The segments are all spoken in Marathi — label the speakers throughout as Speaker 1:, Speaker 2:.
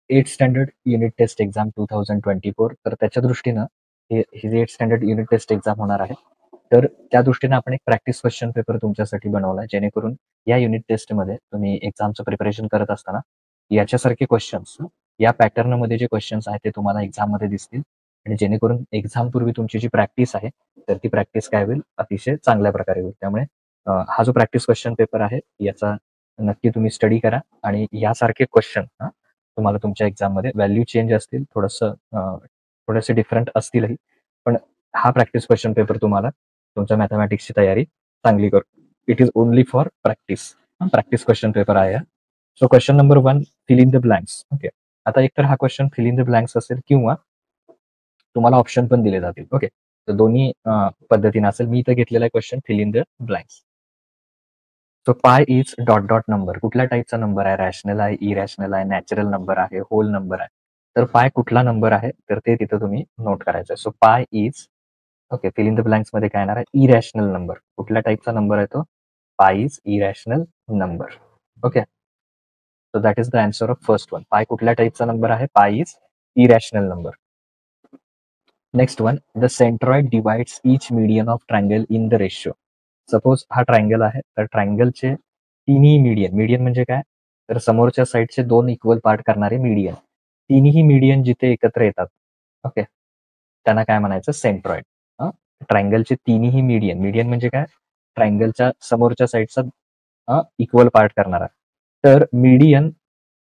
Speaker 1: 8 स्टँडर्ड युनिट टेस्ट एक्झाम 2024. तर त्याच्या दृष्टीनं ही 8 स्टँडर्ड युनिट टेस्ट एक्झाम होणार आहे. तर त्या दृष्टीनं आपण एक प्रॅक्टिस क्वेश्चन पेपर तुमच्यासाठी बनवला, जेणेकरून या युनिट टेस्टमध्ये तुम्ही एक्झामचं प्रिपरेशन करत असताना याच्यासारखे क्वेश्चन्स, या पॅटर्नमध्ये जे क्वेश्चन्स आहेत ते तुम्हाला एक्झाममध्ये दिसतील, आणि जेणेकरून एक्झामपूर्वी तुमची जी प्रॅक्टिस आहे तर ती प्रॅक्टिस काय होईल, अतिशय चांगल्या प्रकारे होईल. त्यामुळे हा जो प्रॅक्टिस क्वेश्चन पेपर आहे याचा नक्की तुम्ही स्टडी करा, आणि यासारखे क्वेश्चन तुम्हाला तुमच्या एक्झाममध्ये व्हॅल्यू चेंज असतील, थोडेसे डिफरंट असतीलही, पण हा प्रॅक्टिस क्वेश्चन पेपर तुम्हाला तुमच्या मॅथमॅटिक्सची तयारी चांगली करू. It is only for practice. Practice question paper आहे. So question number 1, fill in the blanks. Okay. आता एकतर हा question fill in the blanks असेल, किंवा तुम्हाला ऑप्शन पण दिले जातील. ओके. तर दोन्ही पद्धतीने असेल. मी इथं घेतलेला question fill in the blanks. So pi is dot dot number. कुठल्या टाईपचा नंबर आहे? रॅशनल आहे, इरॅशनल आहे, नॅचरल नंबर आहे, होल नंबर आहे. तर पाय कुठला नंबर आहे तर ते तिथं तुम्ही नोट करायचं. So pi is, okay, fill in the blanks मध्ये काय येणार आहे? Irrational number. कुठल्या टाईपचा नंबर आहे तो? Pi is irrational number. Okay. So that is the answer of first one. Pi कुठल्या टाईपचा नंबर आहे? Pi is irrational number. Next one, the centroid divides each median of triangle in the ratio. Suppose हा ट्रायंगल आहे, तर ट्रायंगलचे तिन्ही मीडियन, मीडियन म्हणजे काय, तर समोरच्या साईडचे दोन इक्वल पार्ट करणारे मीडियन, तिन्ही मीडियन जिथे एकत्र येतात, ओके, त्यांना काय म्हणायचं? सेंट्रॉइड. ट्रायंगलचे तिन्ही मीडियन, मीडियन म्हणजे काय, ट्रायंगलच्या समोरच्या साईडचा इक्वल पार्ट करणारा. तर मीडियन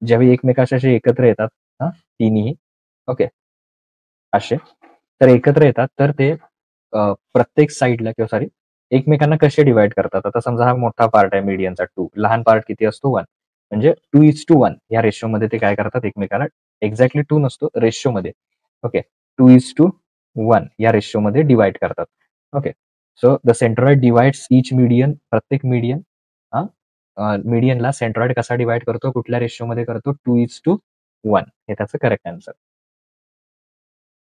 Speaker 1: ज्यावेळी एकमेकाशी एकत्र येतात, तिन्ही, ओके, असे तर एकत्र येतात, तर ते प्रत्येक साईडला, किंवा सॉरी, एकमेकांना कसे डिवाइड करतात. आता समजा हा मोठा पार्ट आहे मीडियनचा 2, लहान पार्ट किती असतो? 1. म्हणजे 2:1 या रेशोमध्ये ते काय करतात? एकमेकाला, एक्झॅक्टली 2 नसतो, रेशोमध्ये, ओके, 2:1 या रेशोमध्ये डिवाइड करतात. Okay. So the centroid divides each median. प्रत्येक मीडियन मीडियनला सेंट्रॉइड कसा डिवाइड करतो? कुठल्या रेशोमध्ये करतो? 2:1. हे त्याचं correct answer.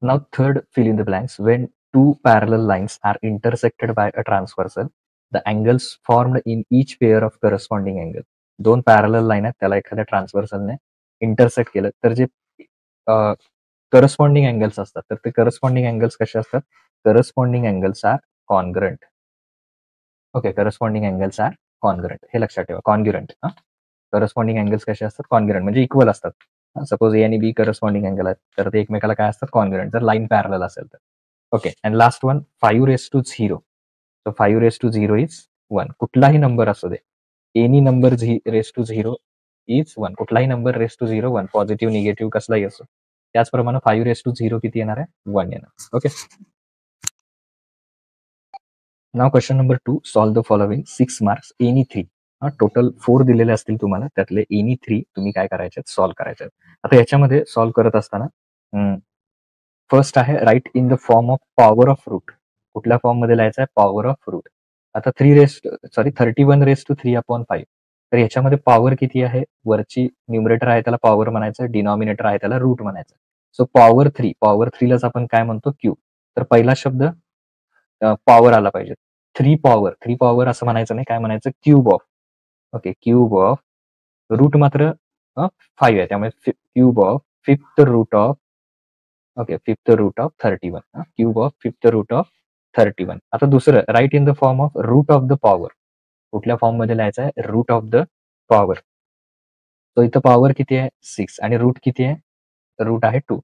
Speaker 1: Now third, fill in the blanks. When two parallel lines are intersected by a transversal, the angles formed in each pair of corresponding angle. दोन पॅरलल लाईन आहेत, त्याला एखाद्या ट्रान्सव्हर्सलने इंटरसेक्ट केलं तर जे करस्पॉन्डिंग अँगल्स असतात, तर ते करस्पॉन्डिंग अँगल्स कसे असतात? Corresponding angles are congruent. Okay, corresponding angles are congruent, हे लक्षात ठेवा. कॉन्ग्युरंट. करस्पॉन्डिंग अँगल्स कसे असतात? कॉन्ग्युरंट म्हणजे इक्वल असतात. सपोज ए आणि बी करस्पॉन्डिंग अँगल आहेत, तर ते एकमेकाला काय असतात? कॉन्ग्युरंट, जर लाईन पॅरलल असेल तर. Okay. And last one, 5⁻0. So 5⁻0 is 1. कुठलाही नंबर असू दे, any number raise to 0 is 1. कुठलाही number raise to 0 1, positive negative कसलाही असो. त्याचप्रमाणे 5⁻0 किती येणार आहे? 1 येणार. Okay. Now question number 2, solve the following 6 marks any 3. Total 4 दिलेले असतील तुम्हाला, त्यातले एनी 3 तुम्ही काय करायचे? सॉल्व करायचे. आता याच्यामध्ये सॉल्व करत असताना फर्स्ट आहे, right in the form of power of root. कुठल्या फॉर्म मध्ये लिहायचं आहे? Power of root. आता 31/3/5. तर याच्यामध्ये पॉवर किती आहे? वरची न्यूमरेटर आहे त्याला पॉवर म्हणायचं, डिनॉमिनेटर आहे त्याला रूट म्हणायचं. सो पॉवर 3, पॉवर 3लाच आपण काय म्हणतो? क्यूब. तर पहिला शब्द पॉवर आला पाहिजे. 3 पॉवर असं म्हणायचं नाही, काय म्हणायचं? Cube of. Okay, cube of root मात्र 5 आहे, त्यामुळे cube of fifth root of, okay, fifth root of 31. Cube of fifth root of 31. आता दुसरं, right in the form of root of the power. कुठल्या फॉर्म मध्ये लिहायचं आहे? Root of the power. तो इथं पॉवर किती आहे? 6, आणि रूट किती आहे? रूट आहे 2.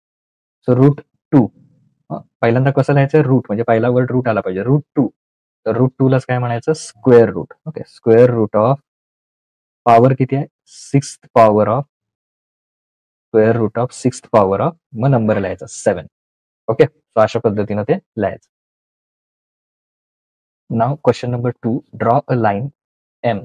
Speaker 1: So root 2. पहिल्यांदा कसं लिहायचं? रूट म्हणजे पहिला वर्ड रूट आला पाहिजे. रूट 2. तर रूट 2लाच काय म्हणायचं? Square root. Okay, square root of power किती आहे? 6th power of, square root of 6th power of, मग नंबर लिहायचा 7. ओके, सो अशा पद्धतीनं ते लिहायचं. Now question number 2, draw a line M.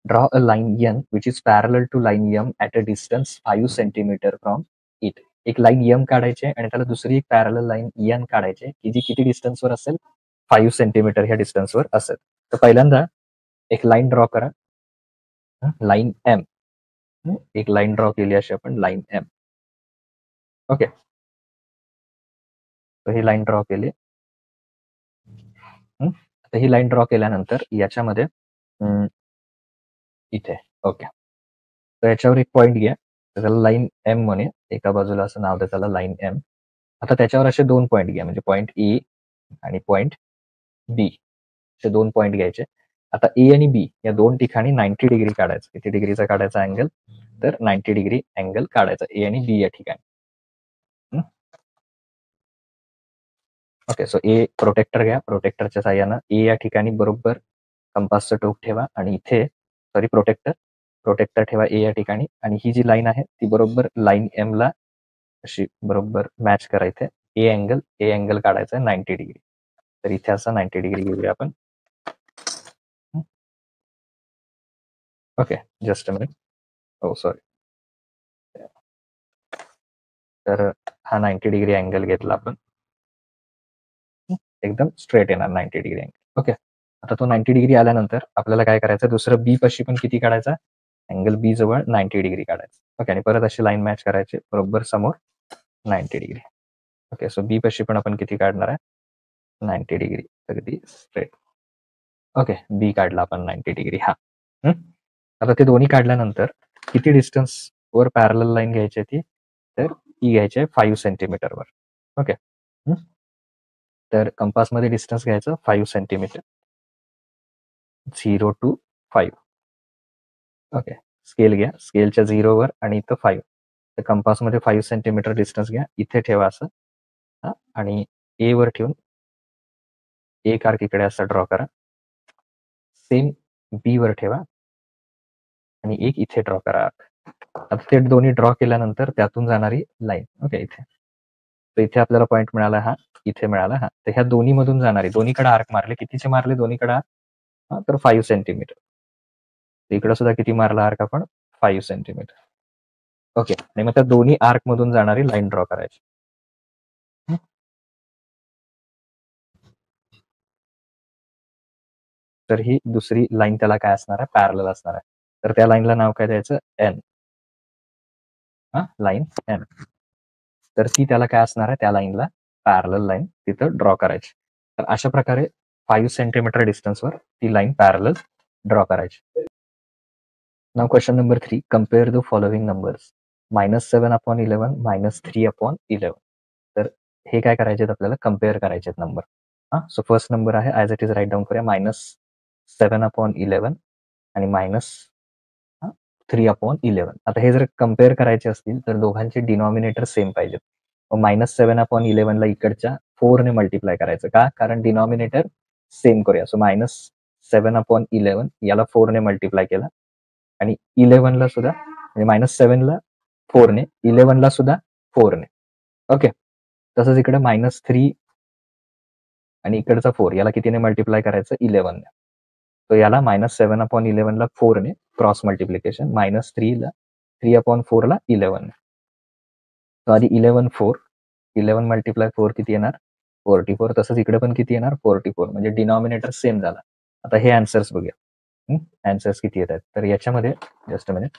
Speaker 1: Draw a line N which is parallel to line M at a distance 5 centimeter from it. एक लाईन M काढायची आहे आणि त्याला दुसरी एक पॅरलल लाईन N काढायची आहे, की जी किती डिस्टन्सवर असेल? 5 सेंटीमीटर ह्या डिस्टन्सवर असेल. तर पहिल्यांदा एक लाईन ड्रॉ करा, लाईन M. एक लाईन ड्रॉ केली अशी आपण, लाईन M. ओके, तर ही लाईन ड्रॉ केली. तर ही लाईन ड्रॉ केल्यानंतर याच्यामध्ये इथे, ओके, तर याच्यावर एक पॉइंट घ्या. तर त्याला लाईन एम म्हणे, एका बाजूला असं नाव द्या त्याला लाईन एम. आता त्याच्यावर असे 2 पॉईंट घ्या, म्हणजे पॉईंट ए आणि पॉईंट बी, असे 2 पॉईंट घ्यायचे. आता ए आणि बी या 2 ठिकाणी 90 डिग्री काढायचं. किती डिग्रीचा काढायचा अँगल? तर 90 डिग्री अँगल काढायचा ए आणि बी या ठिकाणी. ओके, सो ए प्रोटेक्टर घ्या. प्रोटेक्टरच्या साह्यानं ए या ठिकाणी बरोबर कंपासचं टोक ठेवा आणि इथे प्रोटेक्टर ठेवा ए या ठिकाणी, आणि ही जी लाईन आहे ती बरोबर लाईन एम ला अशी बरोबर मॅच करा. इथे ए अँगल काढायचा आहे 90 डिग्री. तर इथे असं 90 डिग्री घेऊया आपण. Okay, just a minute. हो सॉरी. तर हा 90 डिग्री अँगल घेतला आपण. एकदम स्ट्रेट येणार 90 डिग्री अँगल. ओके, आता तो 90 डिग्री आल्यानंतर आपल्याला काय करायचं, दुसरं बी पाशी पण किती काढायचा, अँगल बी जवळ 90 डिग्री काढायचा. ओके, आणि परत अशी लाईन मॅच करायची बरोबर समोर 90 डिग्री. ओके, सो बी पाशी पण आपण किती काढणार आहे, 90 डिग्री, अगदी स्ट्रेट. ओके, बी काढला आपण 90 डिग्री. हा, आता ते दोन्ही काढल्यानंतर किती डिस्टन्स वर पॅरलल लाईन घ्यायची ती, तर ती घ्यायची आहे 5 सेंटीमीटरवर. ओके, तर कंपासमध्ये डिस्टन्स घ्यायचं 5 सेंटीमीटर, 0 to 5. ओके, स्केल घ्या, स्केलच्या 0 वर आणि इथं 5. तर कंपासमध्ये 5 सेंटीमीटर डिस्टन्स घ्या, इथे ठेवा असं. आणि ए वर ठेवून एक आर्क इकडे असा ड्रॉ करा. सेम बी वर ठेवा आणि एक इथे ड्रॉ करा. आता ते दोन्ही ड्रॉ केल्यानंतर त्यातून जाणारी लाईन, ओके, इथे, तर इथे आपल्याला पॉईंट मिळाला हा, इथे मिळाला हा. तर ह्या दोन्ही मधून जाणारी, दोन्हीकडे आर्क मारले, कितीचे मारले दोन्हीकडे, तर 5 सेंटीमीटर. इकडे सुद्धा किती मारला आर्क आपण, 5 सेंटीमीटर. ओके, आणि मग त्या दोन्ही आर्क मधून जाणारी लाईन ड्रॉ करायची. तर ही दुसरी लाईन त्याला काय असणार आहे, पॅरलल असणार आहे. तर त्या लाईनला नाव काय द्यायचं, एन. Line N. तर ती त्याला काय असणार आहे, त्या लाईनला पॅरलल लाईन तिथं ड्रॉ करायची. तर अशा प्रकारे 5 सेंटीमीटर डिस्टन्सवर ती लाईन पॅरलल ड्रॉ करायची. Now question number 3, compare the following numbers, -7/11, -3/11. तर हे काय करायचे आपल्याला, कम्पेअर करायचे नंबर. सो फर्स्ट नंबर आहे, as it is write down करूया, -7/11 आणि -3/11. आता हे जर कम्पेअर करायचे असतील तर दोघांचे डिनॉमिनेटर सेम पाहिजेत. -7/11 ला इकडच्या 4 ने मल्टिप्लाय करायचं. का, कारण डिनॉमिनेटर सेम करूया. सो -7/11 याला 4 ने मल्टिप्लाय केला, आणि 11 ला सुद्धा, म्हणजे -7 ला 4 ने, 11 ला सुद्धा 4 ने. ओके, तसंच इकडे -3 आणि इकडचा 4 याला कितीने मल्टिप्लाय करायचं, 11 ने. तो याला -7/11 ला 4 ने क्रॉस मल्टिप्लिकेशन, -3 ला 3/4 ला 11 ने. तो आधी 11 मल्टिप्लाय 4 किती येणार, 44. तसंच इकडे पण किती येणार, 44. म्हणजे डिनॉमिनेटर सेम झाला. आता हे आन्सर्स बघूया, आन्सर्स किती येत आहेत. तर याच्यामध्ये जस्ट अ मिनिट,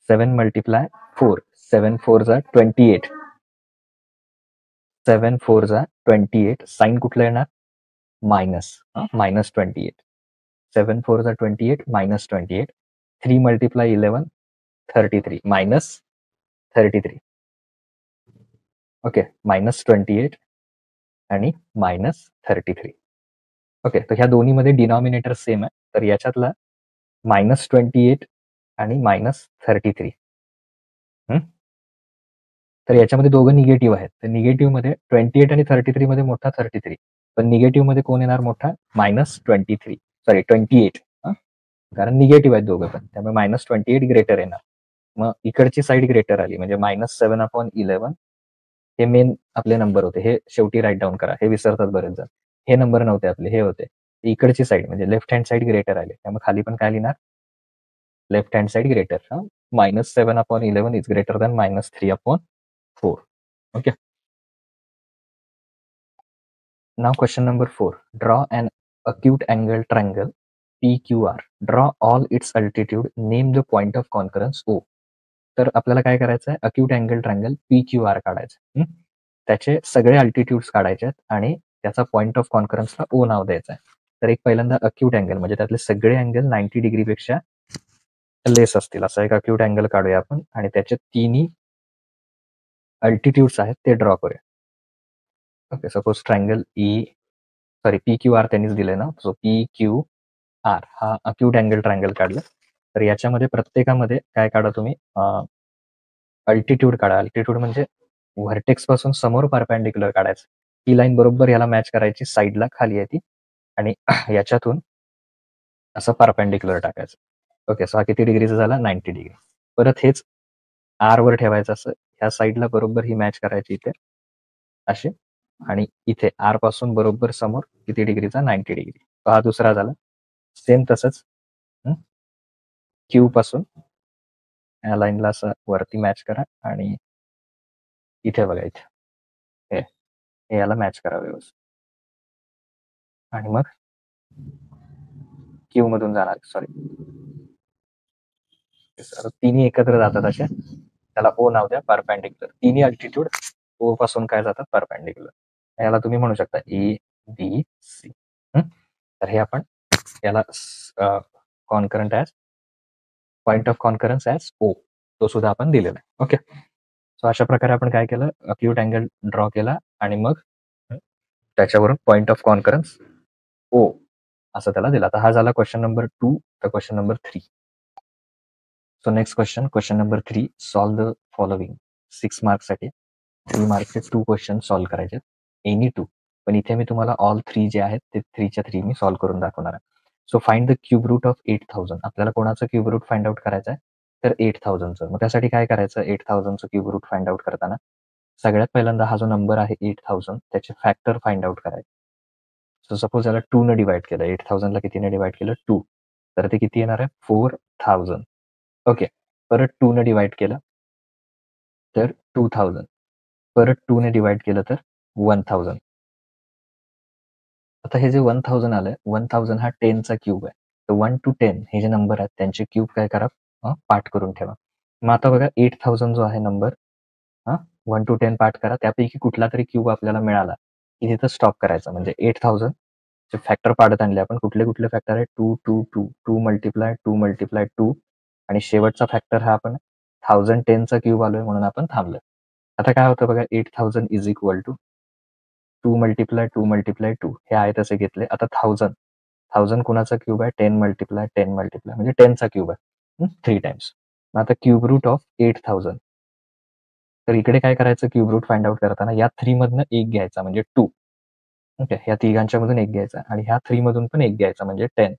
Speaker 1: 7 मल्टिप्लाय 4, 7 4 जा 28, 7 4 जा 28. साइन कुठलं येणार, -28. 7 4 जा 28, -28. 3 मल्टिप्लाय 11, 33, -33. ओके, -28 आणि -33. ओके, तर ह्या दोन्हीमध्ये डिनॉमिनेटर सेम आहे. तर याच्यातला -28 आणि -33, तर याच्यामध्ये दोघं निगेटिव्ह आहेत. तर निगेटिव्ह मध्ये 28 आणि 33 मध्ये मोठा 33, पण निगेटिव्ह मध्ये कोण येणार मोठा, -28. कारण निगेटिव्ह आहेत दोघं पण, त्यामुळे -28 ग्रेटर येणार. मग इकडची साईड ग्रेटर आली, म्हणजे -7/11 हे मेन आपले नंबर होते. हे शेवटी राईट डाऊन करा, हे विसरतात बरेच जण. हे नंबर नव्हते आपले, हे होते. इकडची साईड म्हणजे लेफ्ट हँड साईड ग्रेटर आली, त्यामुळे खाली पण काय लिहिणार, left hand side greater. -7/11 is greater than -3/4. Okay, now question number 4, draw an acute angle triangle PQR. Draw all its altitude, name the point of concurrence O. तर आपल्याला काय करायचं आहे, अक्यूट अँगल ट्रायंगल PQR काढायचं. त्याचे सगळे अल्टिट्यूड्स काढायचे आहेत आणि त्याचा पॉइंट ऑफ कॉन्करन्सला O नाव द्यायचं आहे. तर एक पहिल्यांदा अक्यूट अँगल म्हणजे त्यातले सगळे अँगल 90 डिग्रीपेक्षा लेस असतील असा एक अक्यूट अँगल काढूया आपण आणि त्याचे तिन्ही अल्टिट्यूड्स आहेत ते ड्रॉ करूया. Okay, suppose triangle P Q R त्यांनीच दिलंय ना, सो पी क्यू आर हा अक्यूट अँगल ट्रायंगल काढला. तर याच्यामध्ये प्रत्येकामध्ये काय काढा तुम्ही, अल्टिट्यूड काढा. अल्टिट्यूड म्हणजे व्हर्टेक्स पासून समोर परपेंडिक्युलर काढायचं. ही लाईन बरोबर याला मॅच करायची, साईडला खाली आहे ती, आणि याच्यातून असं परपेंडिक्युलर टाकायचं. ओके, सो हा किती डिग्रीचा झाला, 90 डिग्री. परत हेच आर वर ठेवायचं, असं ह्या साईडला बरोबर ही मॅच करायची इथे असे, आणि इथे आर पासून बरोबर समोर किती डिग्रीचा, 90 डिग्री. हा दुसरा झाला. सेम तसंच क्यू पासून या लाईनला असं वरती मॅच करा आणि इथे बघा, इथे हे याला मॅच करा व्यवस्थित, आणि मग क्यू मधून जाणार, सॉरी, तिन्ही एकत्र जातात असे, त्याला ओ नाव द्या, परपेंडिक्युलर. तिन्ही अल्टिट्यूड ओ पासून काय जातात, परपेंडिक्युलर. याला तुम्ही म्हणू शकता ए बी सी. तर हे आपण याला concurrent as point of concurrence as O, तो सुद्धा आपण दिलेला आहे. ओके, सो अशा प्रकारे आपण काय केलं, अक्यूट अँगल ड्रॉ केला आणि मग त्याच्यावरून पॉइंट ऑफ कॉन्करन्स ओ असं त्याला दिला. आता हा झाला क्वेश्चन नंबर 2. तर question number 3. So next question number 3, solve the following. 6 मार्क्ससाठी 3 मार्क्सचे 2 question solve करायचे, एनी 2. पण इथे मी तुम्हाला ऑल 3 जे आहेत ते 3च्या 3 मी सॉल्व्ह करून दाखवणार आहे. So find the cube root of 8000. आपल्याला कोणाचं क्यूब रूट फाइंड आउट करायचं आहे, तर 8000चं. मग त्यासाठी काय करायचं, 8000चं क्यूब रूट फाइंड आउट करताना सगळ्यात पहिल्यांदा हा जो नंबर आहे 8000 त्याचे फॅक्टर फाइंड आउट करायचे. सो सपोज याला 2 ने डिवाइड केलं, 8000ला कितीने डिवाइड केलं, 2, तर ते किती येणार आहे, 4000. ओके, परत 2 ने डिवाइड केलं तर 2000, परत 2 ने डिवाइड केलं तर 1000. आता हे जे 1000 आलंय, 1000 हा 10चा क्यूब आहे. तर 1 to 10 हे जे नंबर आहेत त्यांचे क्यूब काय करा, पाठ करून ठेवा. मग आता बघा 8000 जो आहे नंबर, 1 to 10 पाठ करा. त्यापैकी कुठला तरी क्यूब आपल्याला मिळाला की तिथं स्टॉप करायचा. म्हणजे 8000 चे फॅक्टर पाडत आणले आपण. कुठले कुठले फॅक्टर आहे, 2 2 2 2 मल्टिप्लाय 2 मल्टिप्लाय 2, आणि शेवटचा फॅक्टर हा आपण 1010चा क्यूब आलोय म्हणून आपण थांबलो. आता काय होतं बघा, 8000 is equal to 2 multiply 2 multiply 2 हे आहे तसे घेतले. आता 1000 कुणाचा क्यूब आहे, 10 मल्टिप्लाय 10 मल्टिप्लाय म्हणजे 10चा क्यूब आहे, 3 टाइम्स. मग आता क्यूब रूट ऑफ 8000. तर इकडे काय करायचं, क्यूब रूट फाइंड आउट करताना या 3 मधनं एक घ्यायचा म्हणजे 2. ओके, ह्या तिघांच्या मधून एक घ्यायचा आणि ह्या 3 मधून पण एक घ्यायचा म्हणजे 10.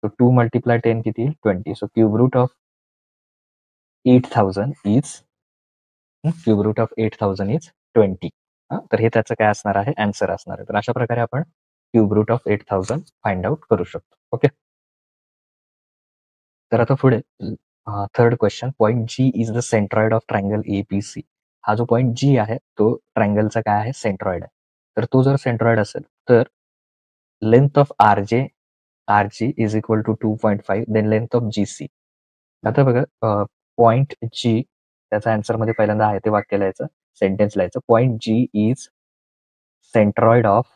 Speaker 1: सो 2 मल्टिप्लाय 10 किती, 20. So cube root of 8000 is 20. तर हे त्याचं काय असणार आहे, आन्सर असणार आहे. तर अशा प्रकारे आपण cube root of 8000 find out करू शकतो. ओके, तर आता पुढे third question, point G is the centroid of triangle ABC. हा जो पॉईंट जी आहे तो ट्रायंगलचा काय आहे, सेंट्रॉइड आहे. तर तो जर सेंट्रॉइड असेल तर length of R G is equal to 2.5, then length of G C. आता बघा, पॉईंट जी, त्याचा आन्सर मध्ये पहिल्यांदा आहे ते वाक्य लिहायचं, सेंटेन्स लिहायचं. Point G is centroid of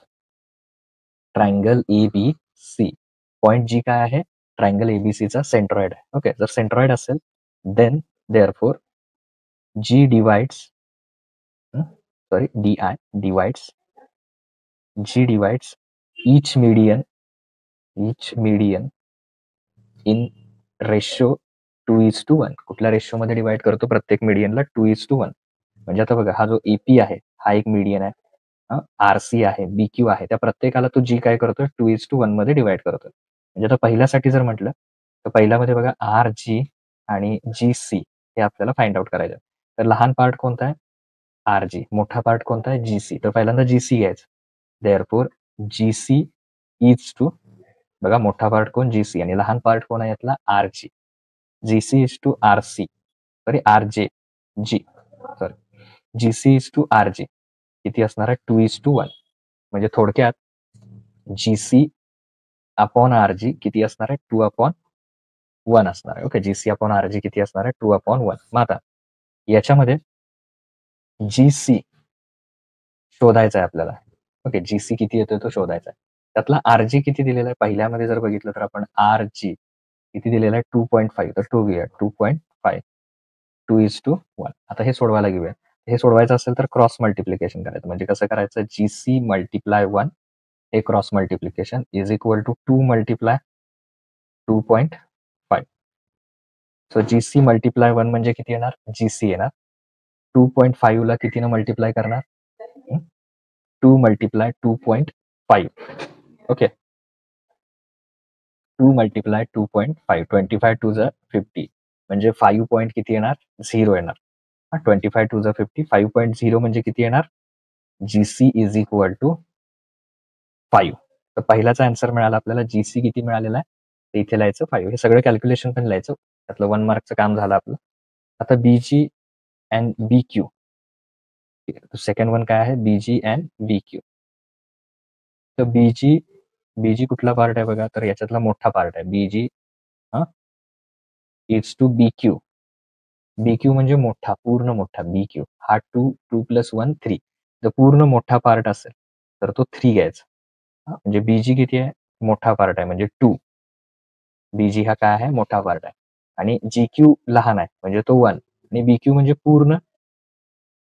Speaker 1: triangle ABC. Point G काय आहे, ट्रायंगल एबीसीचा सेंट्रॉइड आहे. ओके, जर सेंट्रॉइड असेल then therefore G divides, divides each median in ratio 2:1. कुठल्या रेशो मध्ये डिवाइड करतो, प्रत्येक मीडियनला 2:1. म्हणजे आता बघा, हा जो एपी आहे हा एक मीडियन आहे, आरसी आहे, बीक्यू आहे, त्या प्रत्येकाला तो जी काय करतो, 2:1 मध्ये डिवाइड करतो. म्हणजे आता पहिल्यासाठी जर म्हटलं तर पहिल्यामध्ये बघा आर जी आणि जी सी हे आपल्याला फाइंड आउट करायचं. तर लहान पार्ट कोणता आहे, आर जी, मोठा पार्ट कोणता आहे, जी सी. तर पहिल्यांदा जी सी घ्यायचं. Therefore G C is to, बघा मोठा पार्ट कोण, जी सी, आणि लहान पार्ट कोण आहे यातला, R G. G C is to R C, sorry R J, G, sorry, G C is to R G किती असणार आहे, 2:1. म्हणजे थोडक्यात G C upon R G किती असणार आहे, 2/1 असणार आहे. Okay, G C upon R G किती असणार आहे, 2/1. मग आता याच्यामध्ये जी सी शोधायचा आहे आपल्याला. ओके, जी सी किती येतोय तो शोधायचा आहे. त्यातला RG किती दिलेला आहे पहिल्यामध्ये जर बघितलं तर आपण RG किती दिलेला आहे 2.5 तर 2 घेऊया 2.5 2:1. आता हे सोडवायला घेऊया. हे सोडवायचं असेल तर क्रॉस मल्टिप्लिकेशन करायचं म्हणजे कसं करायचं GC मल्टिप्लाय 1 हे cross multiplication is equal to 2 multiply 2.5. So GC multiply 1 म्हणजे किती येणार GC येणार 2.5 ला कितीनं मल्टिप्लाय करणार 2 मल्टिप्लाय 2.5. ओके 2 मल्टिप्लाय 2.5 25 टू ज 50 म्हणजे 5 पॉईंट किती येणार 0 येणार. 25 टू ज 50 5.0 म्हणजे किती येणार GC इज इक्वल टू 5. तर पहिलाचा आन्सर मिळाला आपल्याला GC किती मिळालेला आहे ते इथे लिहायचं 5. हे सगळं कॅल्क्युलेशन पण लिहायचं त्यातलं 1 मार्कचं काम झालं आपलं. आता BG and BQ second one काय आहे BG अँड BQ. तर बीजी कुठला पार्ट आहे बघा तर याच्यातला मोठा पार्ट आहे BG इज टू BQ म्हणजे मोठा पूर्ण मोठा BQ हा 2 + 1 3 जर पूर्ण मोठा पार्ट असेल तर तो 3 घ्यायचा. म्हणजे BG किती आहे मोठा पार्ट आहे म्हणजे 2. BG हा काय आहे मोठा पार्ट आहे आणि GQ लहान आहे म्हणजे तो 1 आणि BQ म्हणजे पूर्ण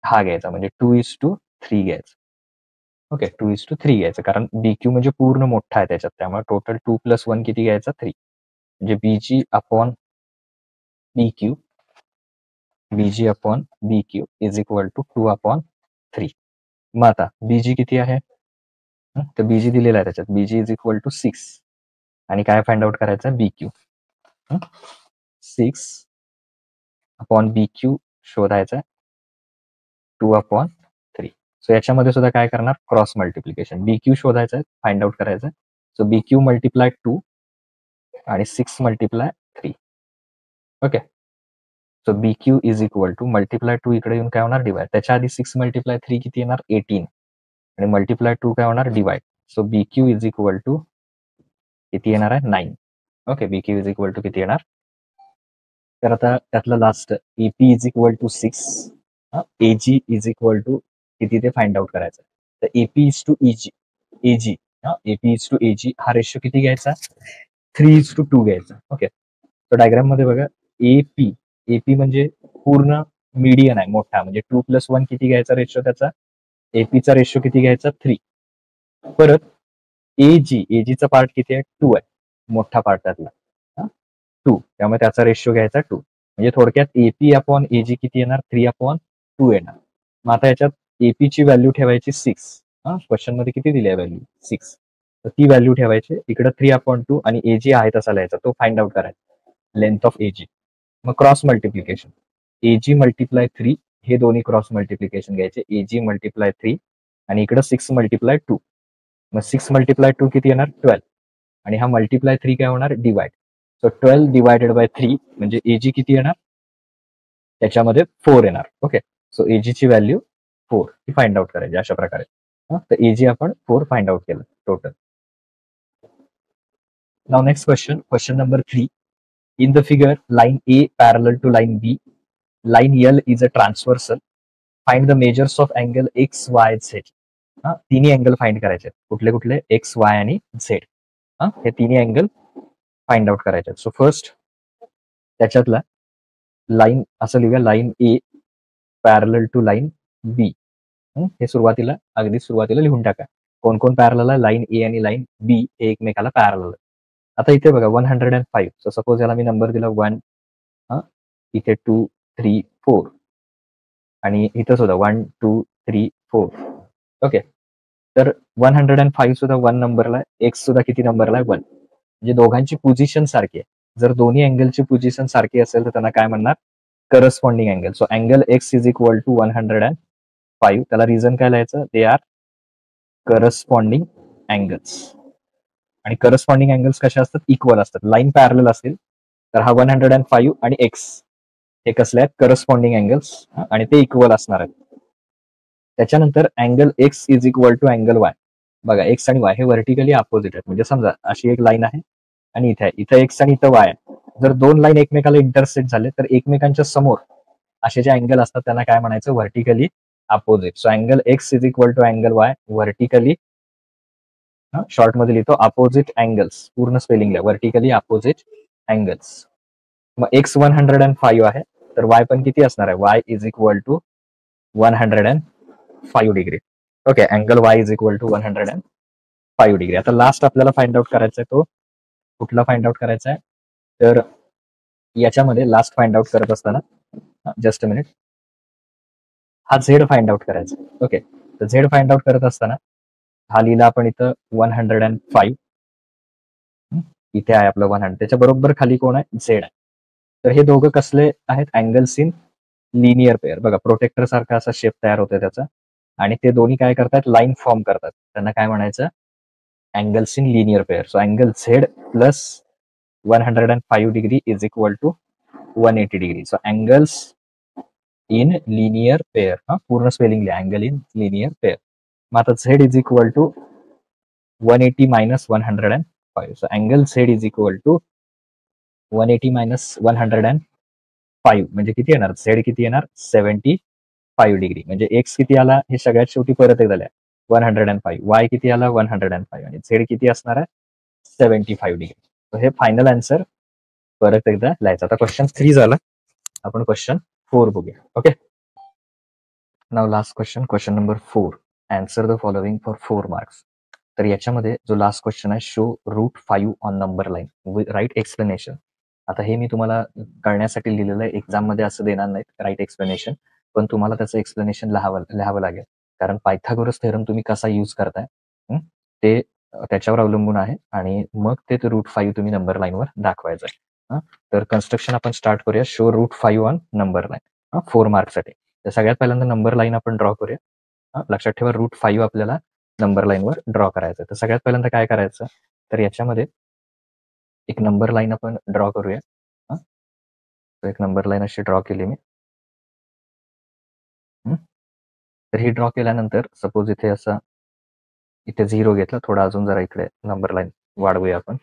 Speaker 1: हा घ्यायचा म्हणजे 2:3 घ्यायचा. ओके 2:3 घ्यायचं कारण BQ म्हणजे पूर्ण मोठा आहे त्याच्यात त्यामुळे टोटल 2 + 1 किती घ्यायचा 3 म्हणजे BG upon BQ is equal to 2/3. मग आता BG किती आहे तर BG दिलेला आहे त्याच्यात BG इज इक्वल टू 6 आणि काय फाइंड आउट करायचं BQ 6 अपॉन BQ शोधायचा 2/3. सो याच्यामध्ये सुद्धा काय करणार क्रॉस मल्टिप्लिकेशन BQ शोधायचं आहे फाइंड आउट करायचं सो BQ मल्टिप्लाय 2 आणि 6 multiply 3. Okay so BQ is equal to multiply 2 इकडे येऊन काय होणार डिवाइड त्याच्या आधी 6 मल्टिप्लाय 3 किती येणार 18 आणि मल्टिप्लाय 2 काय होणार divide so BQ is equal to किती येणार आहे 9. Okay BQ is equal to किती येणार तर आता त्यातलं last AP is equal to 6 AG is equal to किती ते फाइंड आउट करायचं तर AP is to AG AP is to AG हा रेशो किती घ्यायचा 3:2 घ्यायचा. ओके तर डायग्राम मध्ये बघा AP म्हणजे पूर्ण मीडियन आहे मोठा म्हणजे 2 + 1 किती घ्यायचा रेशो त्याचा APचा रेशो किती घ्यायचा 3. परत AGचा पार्ट किती आहे 2 आहे मोठा पार्ट त्यातला 2 त्यामुळे त्याचा रेशो घ्यायचा 2 म्हणजे थोडक्यात AP अपॉन AG किती येणार 3/2 येणार. मग आता याच्यात APची व्हॅल्यू ठेवायची 6 क्वेश्चन मध्ये किती दिली आहे व्हॅल्यू 6 तर ती व्हॅल्यू ठेवायची इकडे 3/2 आणि AG आहे तसा लिहायचा तो फाइंड आउट करायचा लेंथ ऑफ AG. मग क्रॉस मल्टिप्लिकेशन AG मल्टिप्लाय 3 हे दोन्ही क्रॉस मल्टिप्लिकेशन घ्यायचे AG मल्टिप्लाय 3 आणि इकडे 6 मल्टिप्लाय 2 मग 6 मल्टिप्लाय 2 किती येणार 12 आणि हा मल्टिप्लाय 3 काय होणार डिवाइड सो 12 डिवायडेड बाय 3 म्हणजे AG किती येणार त्याच्यामध्ये 4 येणार. ओके सो AGची व्हॅल्यू 4 ही फाइंड आउट करायची अशा प्रकारे. तर AG आपण 4 फाइंड आउट केलं total. Now next question number 3. In the figure, line A parallel to line B, line L is a transversal. Find the measures of angle X, Y, Z. तिन्ही अँगल फाइंड करायचे कुठले कुठले X, Y आणि Z. हे तिन्ही अँगल फाइंड आउट करायचे. सो फर्स्ट त्याच्यातला लाईन असं लिहूया line A parallel to line B. हे अगदी सुरुवातीला लिहून टाका कोण कोण पॅरलल आहे लाईन A आणि लाईन B हे एकमेकाला पॅरलल. आता इथे बघा 105 सो सपोज याला मी नंबर दिला 1 इथे 2 3 4 आणि इथं सुद्धा 1 2 3 4. ओके तर 105 सुद्धा 1 नंबरला एक्स सुद्धा किती नंबरला 1 म्हणजे दोघांची पोझिशन सारखी आहे. जर दोन्ही अँगलची पोझिशन सारखी असेल तर त्यांना काय म्हणणार corresponding angle. So angle X is equal to 105 त्याला रिझन काय लिहायचं दे आर करस्पॉन्डिंग अँगल्स आणि करस्पॉन्डिंग अँगल्स कशा असतात इक्वल असतात. लाईन पॅरल असेल तर हा 105 आणि एक्स हे कसले आहेत करस्पॉन्डिंग अँगल्स आणि ते इक्वल असणार आहेत. त्याच्यानंतर angle X is equal to angle Y. बघा एक्स आणि वाय हे व्हर्टिकली अपोजिट आहेत म्हणजे समजा अशी एक लाईन आहे आणि इथं एक्स आणि इथं वाय आहे. जर दोन लाईन एकमेकाला इंटरसेक्ट झाले तर एकमेकांच्या समोर असे जे अँगल असतात त्यांना काय म्हणायचं vertically opposite. So angle X is equal to angle Y vertically short मध्ये लिहितो अपोजिट अँगल्स, पूर्ण स्पेलिंग लिहा, व्हर्टिकली अपोजिट अँगल्स. मग एक्स 105 आहे, तर वाय पण किती असणार आहे, Y is equal to 105 degree. Okay, angle Y is equal to 105 degree. आता लास्ट आपल्याला फाइंड आउट करायचा आहे, तो कुठला फाइंड आउट करायचा आहे, तर याच्यामध्ये लास्ट फाइंड आउट करत असताना, जस्ट अ मिनिट, हा झेड फाइंड आउट करायचा. ओके, तर झेड फाइंड आउट करत असताना हा लिहिला आपण इथं 105, इथे आहे आपलं 100, त्याच्या बरोबर खाली कोण आहे, झेड आहे. तर हे दोघं कसले आहेत, अँगल्स इन लिनियर पेअर. बघा, प्रोटेक्टर सारखा असा शेप तयार होतोय त्याचा, आणि ते दोन्ही काय करतात, लाईन फॉर्म करतात. त्यांना काय म्हणायचं, angles in linear pair. So angle Z plus 105 degree is equal to 180 degree. So angles in linear pair, पूर्ण स्पेलिंग लिहा, अँगल इन लिनियर पेअर. मग आता Z is equal to 180 minus 105. So angle Z is equal to 180 minus 105 म्हणजे किती येणार, झेड किती येणार, 75 डिग्री. म्हणजे एक्स किती आला, हे सगळ्यात शेवटी परत एकदा लिहा, 105. वाय किती आला, 105, आणि झेड किती असणार आहे, 75 डिग्री. तर हे फायनल आन्सर परत एकदा लिहायचं. आता क्वेश्चन 3 झाला, आपण क्वेश्चन 4 बघूया. Okay, now last question, question number 4. Answer the following for 4 marks. तर याच्यामध्ये जो लास्ट क्वेश्चन आहे, show root 5 on number line with right explanation. आता हे मी तुम्हाला कळण्यासाठी लिहिलेलं आहे, एक्झाममध्ये असं देणार नाहीत राईट एक्सप्लेनेशन, पण तुम्हाला त्याचं एक्सप्लेनेशन लिहावं लागेल, कारण पायथागोरस थेरम तुम्ही कसा यूज करताय ते त्याच्यावर अवलंबून आहे, आणि मग ते रूट 5 तुम्ही नंबर लाईनवर दाखवायचं आहे. तर कन्स्ट्रक्शन आपण स्टार्ट करूया, show root 5 on number line 4 मार्क्ससाठी. तर सगळ्यात पहिल्यांदा नंबर लाईन आपण ड्रॉ करूया. लक्षात ठेवा, रूट 5 आपल्याला नंबर लाईनवर ड्रॉ करायचं. तर सगळ्यात पहिल्यांदा काय करायचं, तर याच्यामध्ये एक नंबर लाईन आपण ड्रॉ करूया. तर एक नंबर लाईन अशी ड्रॉ केली मी. तर ही ड्रॉ केल्यानंतर सपोज इथे असा, इथे 0 घेतला, थोडा अजून जरा इकडे नंबर लाईन वाढवूया आपण.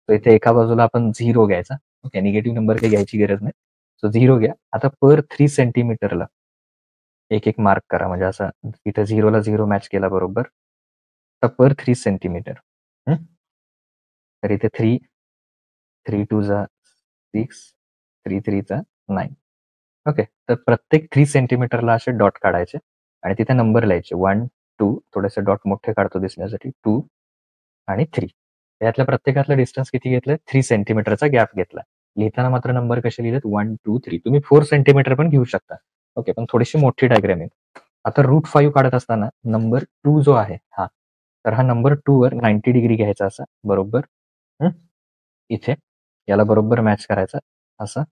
Speaker 1: तर इथे एका बाजूला आपण 0 घ्यायचा. ओके, निगेटिव्ह नंबर काही घ्यायची गरज नाही. सो 0 घ्या. आता पर 3 सेंटीमीटरला एक एक मार्क करा, म्हणजे असं इथे 0ला 0 मॅच केला बरोबर. तर पर 3 सेंटीमीटर, तर इथे 3, 3 2 जा 6, 3 3 जा 9. ओके, तर प्रत्येक 3 सेंटीमीटरला असे डॉट काढायचे आणि तिथे नंबर लिहायचे, 1 2, थोडेसे डॉट मोठे काढतो दिसण्यासाठी, 2 आणि 3. यातल्या प्रत्येकातलं डिस्टन्स किती घेतलंय, 3 सेंटीमीटरचा गॅप घेतला. लिहिताना मात्र नंबर कसे लिहिलेत, 1 2 3. तुम्ही 4 सेंटीमीटर पण घेऊ शकता. ओके, पण थोडीशी मोठी डायग्राम आहे. आता रूट 5 काढत असताना नंबर 2 जो आहे हा, तर हा नंबर 2 वर 90 डिग्री घ्यायचा असा बरोबर. इथे याला बरोबर मॅच करायचा असं,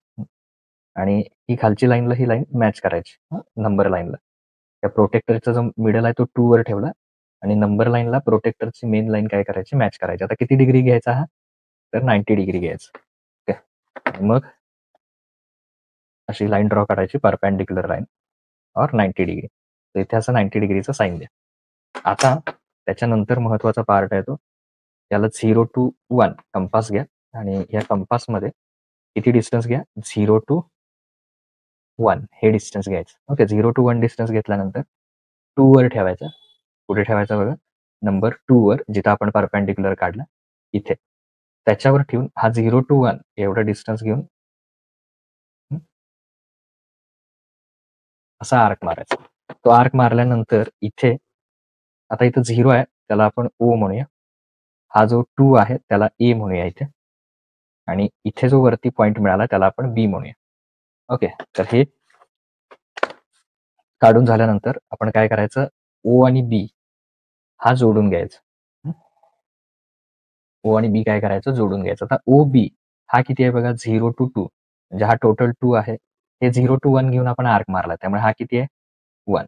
Speaker 1: आणि ही खालची लाईनला ही लाईन मॅच करायची नंबर लाईनला. त्या प्रोटेक्टरचा जो मिडल आहे तो 2 वर ठेवला, आणि नंबर लाईनला प्रोटेक्टरची मेन लाईन काय करायची, मॅच करायची. आता किती डिग्री घ्यायचा हा, तर 90 डिग्री घ्यायचा. ओके, मग अशी लाईन ड्रॉ करायची, परपेंडिक्युलर लाईन और 90 डिग्री. तर इथे असं 90 डिग्रीचा साईन द्या. आता त्याच्यानंतर महत्वाचा पार्ट आहे तो, याला 0 to 1 कंपास घ्या, आणि या कंपासमध्ये किती डिस्टन्स घ्या, 0 to 1 हे डिस्टन्स घ्यायचं. ओके, 0 to 1 डिस्टन्स घेतल्यानंतर 2 वर ठेवायचा. कुठे ठेवायचा बघा, नंबर 2 वर, जिथं आपण परपेंडिक्युलर काढला इथे, त्याच्यावर ठेवून हा 0 to 1 एवढा डिस्टन्स घेऊन असा आर्क मारायचा. तो आर्क मारल्यानंतर इथे, आता इथं 0 आहे, त्याला आपण ओ म्हणूया. हा जो 2 आहे त्याला ए म्हणूया इथे, आणि इथे जो वरती पॉइंट मिळाला त्याला आपण बी म्हणूया. ओके, तर हे काढून झाल्यानंतर आपण काय करायचं, ओ आणि बी हा जोडून घ्यायचा. ओ आणि बी काय करायचं, जोडून घ्यायचं. आता ओ बी हा किती आहे बघा, 0 to 2, म्हणजे हा टोटल 2 आहे. हे 0 to 1 घेऊन आपण आर्क मारला, त्यामुळे हा किती आहे, 1.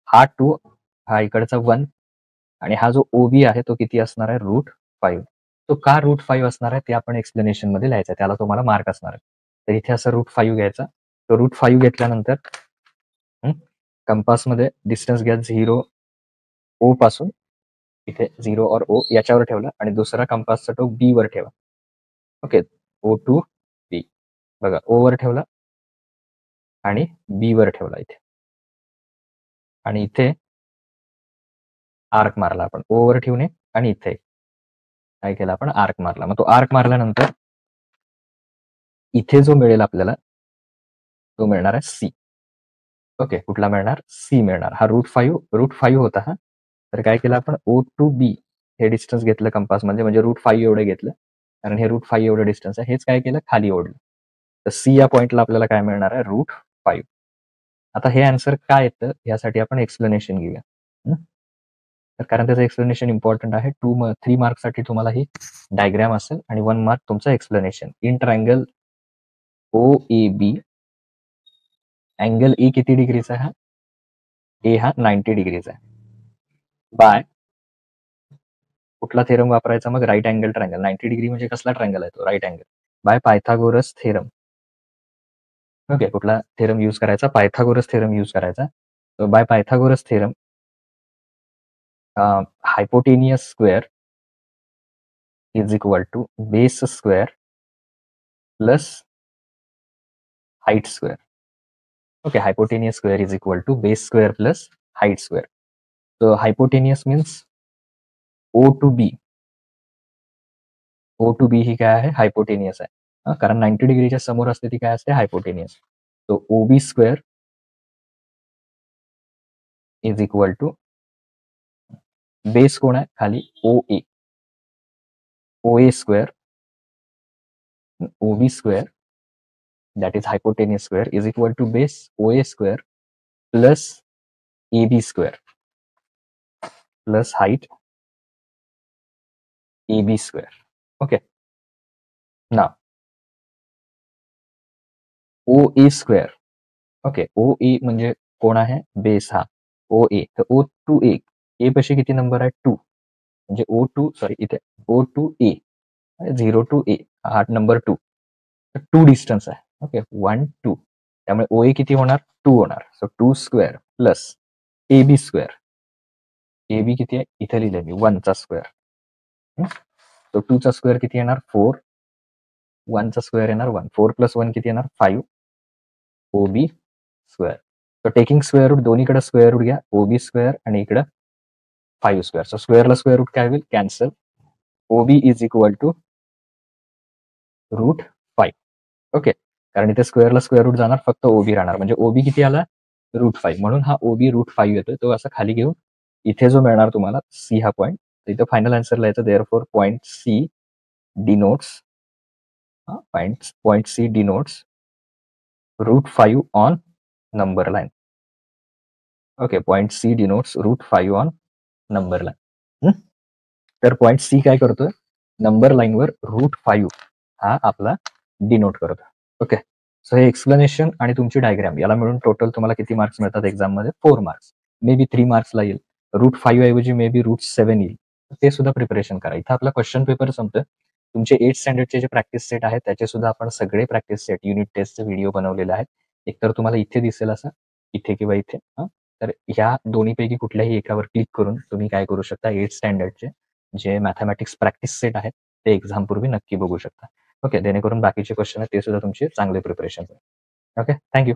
Speaker 1: हा 2, हा इकडचा 1, आणि हा जो ओबी आहे तो किती असणार आहे, रूट 5. तो का रूट 5 असणार आहे ते आपण एक्सप्लेनेशन मध्ये लिहायचं, त्याला तुम्हाला मार्क असणार आहे. तर इथे असं रूट 5 घ्यायचा. तो रूट 5 घेतल्यानंतर कंपासमध्ये डिस्टन्स घ्या 0 ओ पासून, इथे 0 और ओ याच्यावर ठेवला, आणि दुसरा कंपासचा टोक बी वर ठेवा. ओके, ओ टू बी, बघा ओ वर ठेवला आणि बी वर ठेवला इथे, आणि इथे आर्क मारला आपण, ओ वर ठेवणे आणि इथे काय केलं आपण, आर्क मारला. मग तो आर्क मारल्यानंतर इथे जो मिळेल आपल्याला तो मिळणार आहे सी. ओके, कुठला मिळणार, सी मिळणार. हा रूट 5 होता हा. तर काय केलं आपण, ओ टू बी हे डिस्टन्स घेतलं कंपास म्हणजे रूट 5 एवढं घेतलं, कारण हे रूट 5 एवढं डिस्टन्स आहे. हेच काय केलं, खाली ओढलं. तर सी या पॉइंटला आपल्याला काय मिळणार आहे, रूट 5. आता हे आन्सर काय येतं यासाठी आपण एक्सप्लेनेशन घेऊया. तर कारण त्याचं एक्सप्लेनेशन इम्पॉर्टंट आहे. 3 मार्क्ससाठी तुम्हाला ही डायग्राम असेल आणि 1 मार्क तुमचं explanation. In triangle O A B angle A किती डिग्रीचा आहे, ए हा 90 डिग्रीचा आहे. बाय कुठला थेरम वापरायचा मग, राईट अँगल ट्रायंगल. 90 डिग्री म्हणजे कसला ट्रायंगल आहे तो, right angle. By Pythagoras theorem. Okay, कुठला थेरम यूज करायचा, पायथागोरस थेरम यूज करायचा. So by Pythagoras theorem, hypotenuse square is equal to base square plus height square. Okay, hypotenuse square is equal to base square plus height square. So hypotenuse means O to B. O to B ही काय आहे, हायपोटेनियस आहे. कारण 90 डिग्रीच्या समोर असते ती काय असते, hypotenuse. So OB square is equal to base कोण आहे खाली, OA. OA square, OB square, that is hypotenuse square, is equal to base OA square plus AB square plus height AB square. Okay. Now OA square. Okay, OA म्हणजे कोण आहे, बेस हा OA. तर O टू ए पाशी किती नंबर आहे, 2. म्हणजे इथे O2A 0 to A हा नंबर 2. तर 2 डिस्टन्स आहे. ओके, 1 2. त्यामुळे OA किती होणार, 2 होणार. So 2 square plus AB square. AB किती आहे, इथे लिहिले मी 1 चा स्क्वेअर. तो 2 चा स्क्वेअर किती येणार, 4. 1 चा स्क्वेअर येणार 1. 4 प्लस 1 किती येणार, 5. OB square. So taking square root, दोन्हीकडे स्क्वेअर रूट घ्या, OB स्क्वेअर आणि इकडं 5 स्क्वेअर. सो स्क्वेअरला स्क्वेअर रूट काय होईल, cancel. OB is equal to root 5. Okay, कारण इथे स्क्वेअरला स्क्वेअर रूट जाणार, फक्त OB राहणार. म्हणजे OB किती आला, रूट 5. म्हणून हा OB रूट 5 येतोय. तो असा खाली घेऊन इथे जो मिळणार तुम्हाला सी हा पॉईंट, इथं फायनल आन्सरला यायचं. Therefore point C denotes root 5 on number line. Okay, point C denotes root 5 on number line. तर पॉईंट सी काय करतोय, नंबर लाईनवर रूट 5 हा आपला डिनोट करतो. ओके, सो हे एक्सप्लेनेशन आणि तुमची डायग्राम याला मिळून टोटल तुम्हाला किती मार्क्स मिळतात एक्झाम मध्ये, 4 मार्क्स. मे बी 3 मार्क्सला येईल. रूट 5 ऐवजी मे बी रूट 7 येईल. ते सुद्धा प्रिपरेशन करा. इथं आपला क्वेश्चन पेपर संपतोय. तुमचे 8th स्टँडर्डचे जे प्रॅक्टिस सेट आहेत त्याचे सुद्धा आपण सगळे प्रॅक्टिस सेट युनिट टेस्टचे व्हिडिओ बनवलेले आहेत. एकतर तुम्हाला इथे दिसेल असं, इथे किंवा इथे. तर ह्या दोन्हीपैकी कुठल्याही एकावर क्लिक करून तुम्ही काय करू शकता, 8th स्टँडर्डचे जे मॅथमॅटिक्स प्रॅक्टिस सेट आहेत ते एक्झाम पूर्वी नक्की बघू शकता. ओके, जेणेकरून बाकीचे क्वेश्चन आहेत ते सुद्धा तुमचे चांगले प्रिपरेशन होईल. Okay, thank you.